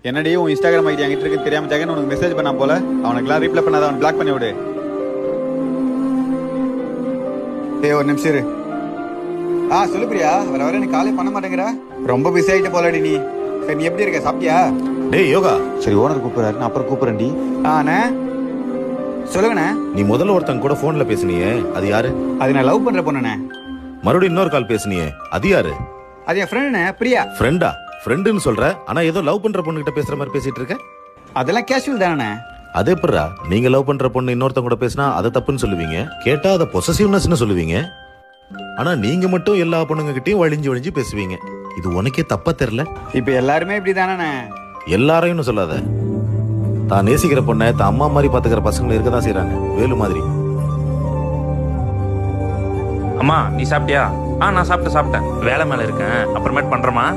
என்னடி உன் Instagram ID என்கிட்ட இருக்குன்னு தெரியாம ஜெகன் உனக்கு மெசேஜ் பண்ணா போல. அவனுக்குலாம் ரீப்ளை பண்ணாத, அவன் பிளாக் பண்ணி விடு. ஒரு நிமிஷம் இரு. சொல்லு பிரியா. வர வர நீ காலே பண்ண மாட்டேங்கிற. ரொம்ப பிஸி ஆயிட்டு போலடி நீ. சரி, நீ எப்படி இருக்க? சாப்பிட்டியா? டேய் யோகா. சரி, ஓனர் கூப்பிடுறாரு, நான் அப்புறம் கூப்பிடுறேன்டி. அண்ணே சொல்லுங்கண்ணே. நீ முதல்ல ஒருத்தங்க கூட போன்ல பேசுனியே, அது யாரு? அது நான் லவ் பண்ற பொண்ணுண்ணே. மறுபடியும் இன்னொரு கால் பேசுனியே, அது யாரு? அது என் ஃப்ரெண்டுண்ணே, பிரியா. ஃப்ரெண்டா? ஃப்ரெண்டுன்னு சொல்ற, ஆனா ஏதோ லவ் பண்ற பொண்ணு கிட்ட பேசுற மாதிரி பேசிட்டு இருக்க. அதெல்லாம் கேஷுவல் தானே. அதே எப்படா நீங்க லவ் பண்ற பொண்ணு இன்னொருத்தங்க கூட பேசினா அதை தப்புன்னு சொல்லுவீங்க, கேட்டா அதை பொசசிவ்னஸ்னு சொல்லுவீங்க. ஆனா நீங்க மட்டும் எல்லா பொண்ணுங்க கிட்டயும் வழிஞ்சு வழிஞ்சு பேசுவீங்க. இது உனக்கே தப்பா தெரியல? இப்ப எல்லாருமே இப்படி தானே. எல்லாரையும் சொல்லாத. தான் நேசிக்கிற பொண்ணை தான் அம்மா மாதிரி பாத்துக்கிற பசங்க இருக்கதான் செய்யறாங்க, வேலு மாதிரி. அம்மா நீ சாப்பிட்டியா? நான் சாப்பிட்டேன். வேலை மேல இருக்கேன், அப்புறமேட்டு பண்றேமா.